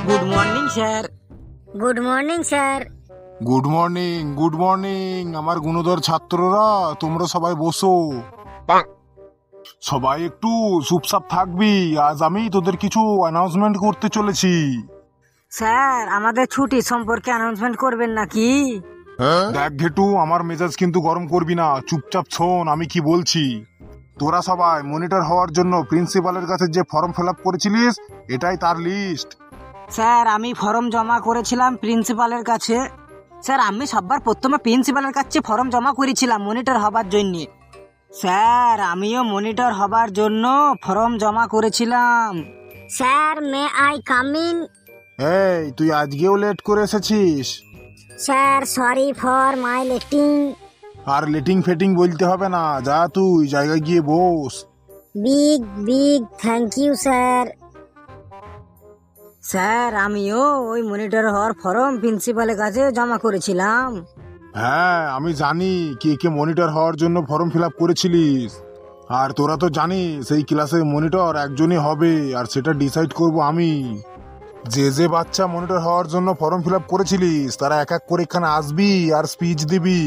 Good morning sir. Good morning sir. Good morning, good morning আমার গুণধর ছাত্ররা, তোমরা সবাই বসো। সবাই একটু চুপচাপ থাকবি, আজ আমি তোদের কিছু অ্যানাউন্সমেন্ট করতে চলেছি। স্যার, আমাদের ছুটি সম্পর্কে অ্যানাউন্সমেন্ট করবেন নাকি? দেখ ঘেটু, আমার মেজাজ কিন্তু গরম করবি না, চুপচাপ শোন আমি কি বলছি। তোরা সবাই মনিটর হওয়ার জন্য প্রিন্সিপালের কাছে যে ফর্ম ফিল আপ করেছিলিস, এটাই তার লিস্ট। স্যার, আমি ফর্ম জমা করেছিলাম প্রিন্সিপালের কাছে। স্যার, আমি সবার প্রথমে প্রিন্সিপালের কাছে ফর্ম জমা করেছিলাম মনিটর হবার জন্য। স্যার, আমিও মনিটর হবার জন্য ফর্ম জমা করেছিলাম। Sir, may I come in? এই, তুই আজকেও লেট করে এসেছিস। Sir, sorry for my letting. আর লেটিং ফেটিং বলতে হবে না, যা তুই জায়গায় গিয়ে বস। Big big thank you sir. Sir, আমিও ওই মনিটর হওয়ার ফর্ম প্রিন্সিপালের কাছে জমা করেছিলাম। হ্যাঁ, আমি জানি কে কে মনিটর হওয়ার জন্য ফর্ম ফিল আপ করেছিলিস। আর তোরা তো জানিস সেই ক্লাসে মনিটর একজনই হবে, আর সেটা ডিসাইড করব আমি। যে যে বাচ্চা মনিটর হওয়ার জন্য ফর্ম ফিল আপ করেছিলিস তারা এক এক করে এখানে আসবি আর স্পিচ দিবি,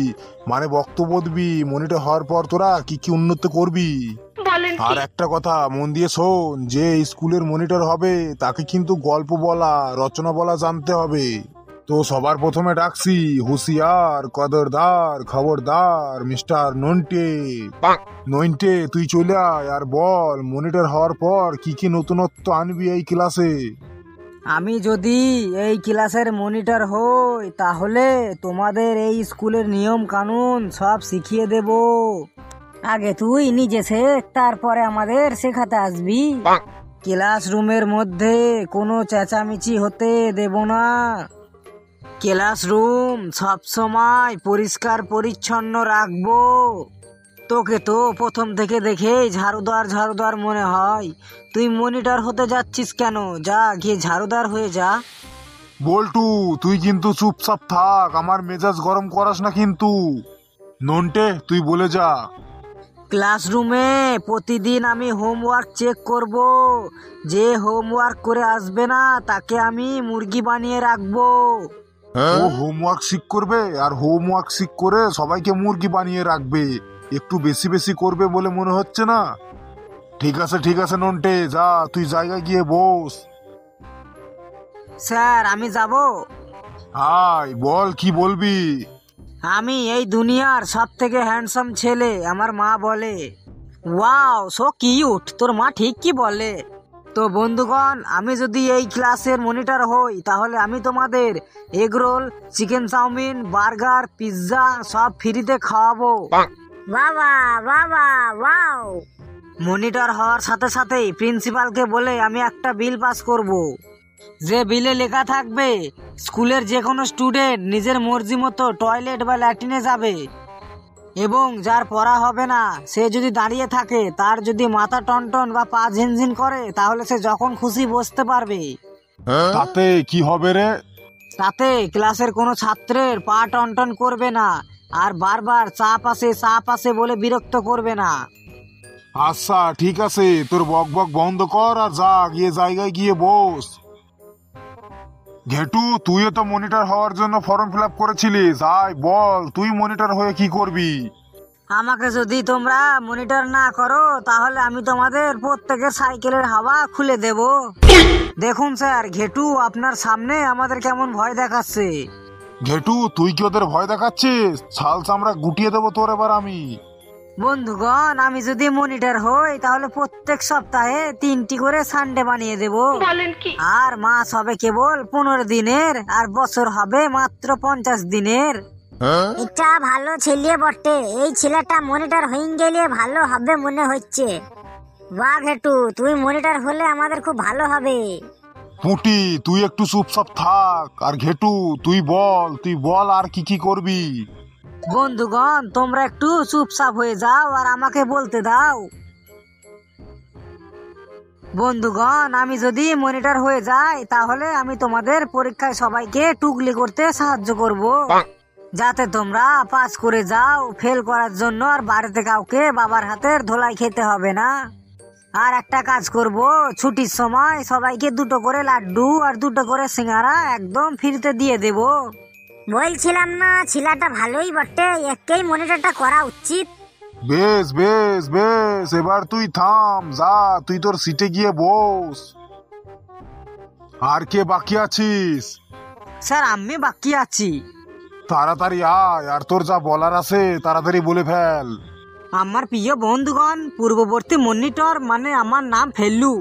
মানে বক্তব্য দিবি মনিটর হওয়ার পর তোরা কি কি উন্নতি করবি। আর একটা কথা মন দিয়ে শোন, যে স্কুলের মনিটর হবে তাকে কিন্তু গল্প বলা, রচনা বলা জানতে হবে। তো সবার প্রথমে ডাকছি হুঁশিয়ার, কদরদার, খবরদার মিস্টার নন্টে। নইন্টে, তুই চলে আয় আর বল মনিটর হওয়ার পর কি কি নতুনত্ব আনবি এই ক্লাসে। আমি যদি এই ক্লাসের মনিটর হই তাহলে তোমাদের এই স্কুলের নিয়ম কানুন সব শিখিয়ে দেব। আগে তুই নিজে শেখ, তারপরে আমাদের শেখাতে আসবি। ক্লাসরুমের মধ্যে কোনো চেঁচামেচি হতে দেব না। ক্লাসরুম সবসময় পরিষ্কার পরিচ্ছন্ন রাখবো। তোকে তো প্রথম থেকে দেখেই ঝাড়ুদার ঝাড়ুদার মনে হয়, তুই মনিটর হতে যাচ্ছিস কেন? যা গিয়ে ঝাড়ুদার হয়ে যা। বল্টু, তুই কিন্তু চুপচাপ থাক, আমার মেজাজ গরম করাস না কিন্তু। নন্টে, তুই বলে যা। ক্লাসরুমে প্রতিদিন আমি হোমওয়ার্ক চেক করব। যে হোমওয়ার্ক করে আসবে না তাকে আমি মুরগি বানিয়ে রাখবো। ও হোমওয়ার্ক শিখ করবে, আর হোমওয়ার্ক শিখ করে সবাইকে মুরগি বানিয়ে রাখবে। একটু বেশি বেশি করবে বলে মনে হচ্ছে না? ঠিক আছে ঠিক আছে নন্টে, যা তুই জায়গায় গিয়ে বস। স্যার, আমি যাব? আয় বল কি বলবি। আমি এই দুনিয়ার সব থেকে হ্যান্ডসাম ছেলে, আমার মা বলে। ওয়াও, সো কিউট, তোর মা ঠিক কি বলে। তো বন্ধুগণ, আমি যদি এই ক্লাসের মনিটর হই তাহলে আমি তোমাদের egg roll, chicken chow mein, burger, pizza সব ফ্রিতে খাওয়াবো। বাবা বাবা ওয়াও। মনিটর হওয়ার সাথে সাথেই প্রিন্সিপালকে বলে আমি একটা বিল পাস করব। যে বিলে লেখা থাকবে স্কুলের যে কোনো স্টুডেন্ট নিজের মর্জি মতো টয়লেট বা ল্যাট্রিনে যাবে, এবং যার পড়া হবে না সে যদি দাঁড়িয়ে থাকে, তার যদি মাথা টনটন বা পা ঝিনঝিন করে তাহলে সে যখন খুশি বসতে পারবে। তাতে কি হবে রে? তাতে ক্লাসের কোনো ছাত্রের পা টনটন করবে না, আর বারবার চাপ আসে বলে বিরক্ত করবে না। আচ্ছা ঠিক আছে, তোর বক বক বন্ধ কর আর যা গিয়ে জায়গায় গিয়ে বস। ঘেটু, তুইও তো মনিটর হওয়ার জন্য ফর্ম ফিল আপ করেছিলিস, আয় বল তুই মনিটর হয়ে কি করবি। আমাকে যদি তোমরা মনিটর না করো তাহলে আমি তোমাদের প্রত্যেকের সাইকেলের হাওয়া খুলে দেব। দেখুন স্যার, ঘেটু আপনার সামনে আমাদের কেমন ভয় দেখাচ্ছে। ঘেটু, তুই কি ওদের ভয় দেখাচ্ছিস? ছাল চামড়া গুটিয়ে দেবো তোর এবার আমি। বন্ধুগণ, আমি যদি মনিটর হই তাহলে প্রত্যেক সপ্তাহে 3টি করে সানডে বানিয়ে দেব। আর মাস হবে কেবল 15 দিনের, আর বছর হবে মাত্র 50 দিনের। এটা ভালো ছেলে বটে, এই ছেলেটা মনিটর হয়ে গেলে ভালো হবে মনে হচ্ছে। বাহ ঘেটু, তুই মনিটর হলে আমাদের খুব ভালো হবে। পুটি, তুই একটু চুপচাপ থাক। আর ঘেটু, তুই বল আর কি কি করবি। বন্ধুগণ, তোমরা একটু চুপচাপ হয়ে যাও আর আমাকে বলতে দাও। বন্ধুগণ, আমি যদি মনিটর হয়ে যাই তাহলে আমি তোমাদের পরীক্ষায় সবাইকে টুকলি করতে সাহায্য করব, যাতে তোমরা পাস করে যাও। ফেল করার জন্য আর বাড়িতে কাউকে বাবার হাতের ধোলাই খেতে হবে না। আর একটা কাজ করব, ছুটির সময় সবাইকে 2টো করে লাড্ডু আর 2টো করে সিঙ্গারা একদম ফ্রিতে দিয়ে দেব। বলছিলাম না ছেলেটা ভালোই বটে, একেই মনিটরটা করা উচিত। বেশ বেশ বেশ, এবার তুই থাম, যা তুই তোর সিটে গিয়ে বস। আর কে বাকি আছিস? স্যার আমি বাকি আছি। তাড়াতাড়ি আয়, আর তোর যা বলার আছে তাড়াতাড়ি বলে ফেল। আমার প্রিয় বন্ধুগণ, পূর্ববর্তী মনিটর মানে আমার নাম ফেলু।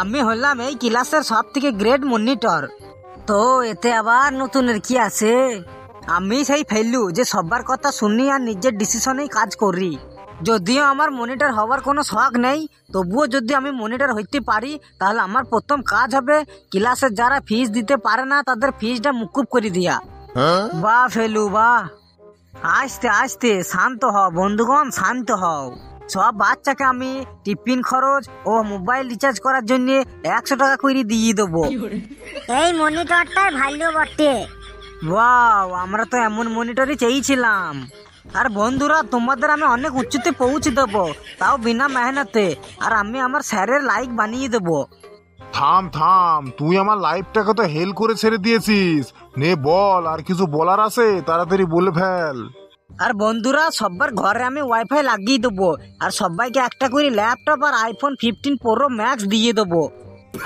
আমি হলাম এই ক্লাসের সব থেকে গ্রেট মনিটর। তো এতে আবার নতুনের কি আছে? আমি সেই ফেলু যে সবার কথা শুনি আর নিজের ডিসিশনেই কাজ করি। যদিও আমার মনিটর হওয়ার কোনো শখ নেই, তবুও যদি আমি মনিটর হইতে পারি তাহলে আমার প্রথম কাজ হবে ক্লাসের যারা ফিস দিতে পারে না তাদের ফিসটা মুকুব করে দিয়া। বাহ ফেলু বাহ। আস্তে আস্তে শান্ত হও বন্ধুগণ, শান্ত হও। সব বাচ্চাকে আমি টিফিন খরচ ও মোবাইল রিচার্জ করার জন্য 100 টাকা করে দিয়ে দেবো। এই মনিটরটাই ভালো বটে। ওয়াও, আমরা তো এমন মনিটরই চেয়েছিলাম। আর বন্ধুরা, তোমাদের আমি অনেক উচ্চতে পৌঁছে দেবো, তাও বিনা মেহনতে। আর আমি আমার স্যারের লাইক বানিয়ে দেবো। থাম থাম, তুই আমার লাইফটাকে তো হেল করে ছেড়ে দিয়েছিস। নে বল, আর কিছু বলার আছে তাড়াতাড়ি বলে ফেল। আর বন্ধুরা, সবার ঘরে আমি ওয়াইফাই লাগিয়ে দেবো। আর সবাইকে একটা করে ল্যাপটপ আর আইফোন 15 প্রো ম্যাক্স দিয়ে দেবো।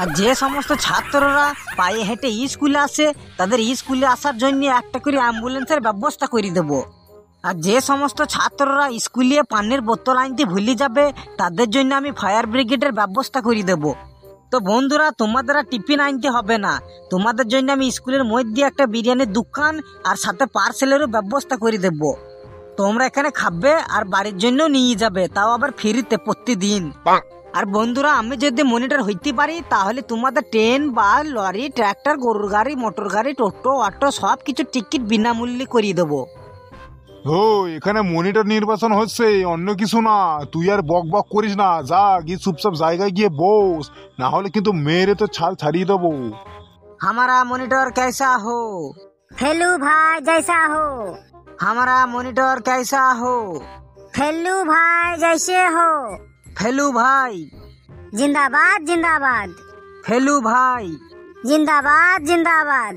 আর যে সমস্ত ছাত্ররা পায়ে হেঁটে স্কুলে আসে তাদের স্কুলে আসার জন্য একটা করে অ্যাম্বুলেন্সের ব্যবস্থা করে দেবো। আর যে সমস্ত ছাত্ররা স্কুলে পানির বোতল আনতে ভুলে যাবে তাদের জন্য আমি ফায়ার ব্রিগেডের ব্যবস্থা করে দেবো। তো বন্ধুরা, তোমাদের আর টিফিন আনতে হবে না। তোমাদের জন্য আমি স্কুলের মধ্যে একটা বিরিয়ানির দোকান আর সাথে পার্সেলেরও ব্যবস্থা করে দেবো। তোমরা এখানে খাবে আর বাড়ির জন্য নিয়ে যাবে, তাও আবার ফ্রিতে প্রতিদিন। আর বন্ধুরা, আমি যদি মনিটর হইতে পারি তাহলে তোমাদের ট্রেন বা লরি, ট্রাক্টর, গরুর গাড়ি, মোটর গাড়ি, টোটো, অটো সব কিছু টিকিট বিনামূল্যে করিয়ে দেবো। ও, এখানে মনিটর নির্বাচন হচ্ছে, অন্য কিছু না। তুই আর বক বক করিস না, যা গিয়ে চুপচাপ জায়গায় গিয়ে বস, না হলে কিন্তু মেরে তো ছাল ছাড়িয়ে দেবো। हमारा मॉनिटर कैसा हो? फेलू भाई जैसा हो। हमारा मॉनिटर कैसा हो? फेलू भाई जैसे हो। फेलू भाई, जिंदाबाद जिंदाबाद। फेलू भाई। जिंदाबाद जिंदाबाद।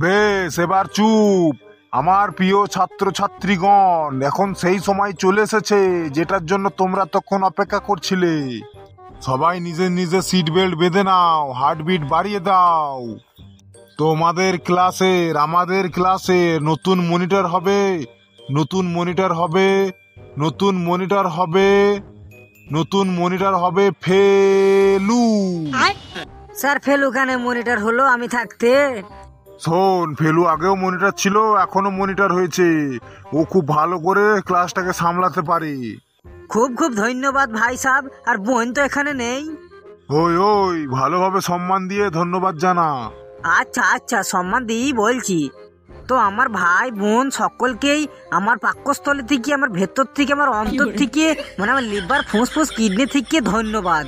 বেশ, এবার চুপ। আমার প্রিয় ছাত্র ছাত্রীগণ, এখন সেই সময় চলে এসেছে যেটার জন্য তোমরা তখন অপেক্ষা করছিলে। সবাই নিজের নিজের সিট বেল্ট বেঁধে নাও, হার্টবিট বাড়িয়ে দাও। তোমাদের ক্লাসের, আমাদের ক্লাসের নতুন মনিটর হবে, নতুন মনিটর হবে, নতুন মনিটর হবে, নতুন মনিটর হবে ফেলু। স্যার, ফেলু কেন মনিটর হলো আমি থাকতে? শোন, ফেলু আগেও মনিটর ছিল, এখনো মনিটর হয়েছে। ও খুব ভালো করে ক্লাসটাকে সামলাতে পারে। খুব খুব ধন্যবাদ ভাই সাহেব। আর বোন তো এখানে নেই। ওই ওই, ভালোভাবে সম্মান দিয়ে ধন্যবাদ জানা। আচ্ছা আচ্ছা, সম্মান দিয়েই বলছি। তো আমার ভাই বোন সকলকেই আমার পাকস্থলী থেকে, আমার ভেতর থেকে, আমার অন্তর থেকে, মানে আমার লিভার, ফুসফুস, কিডনি থেকে ধন্যবাদ।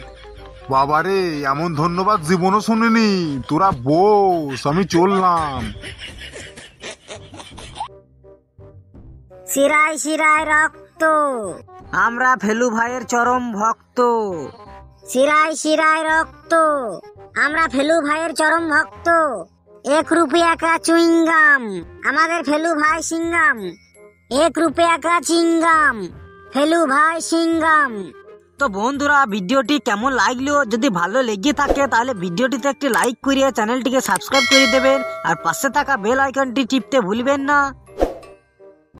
বাবারে, এমন ধন্যবাদ জীবনও শুনিনি। তোরা বস, আমি চললাম। শিরায় শিরায় রক্ত। আমরা ফেলু ভাইয়ের চরম ভক্ত। শিরায় শিরায় রক্ত। আমরা ফেলু ভাইয়ের চরম ভক্ত। 1 रुपया का चुइंगम। আমাদের ফেলু ভাই সিঙ্গাম। 1 रुपया का चिंगम। ফেলু ভাই সিঙ্গাম। তো বন্ধুরা, ভিডিওটি কেমন লাগলো? যদি ভালো লেগে থাকে তাহলে ভিডিওটিতে একটি লাইক করিয়ে চ্যানেলটিকে সাবস্ক্রাইব করে দেবেন। আর পাশে থাকা বেল আইকনটি টিপতে ভুলবেন না।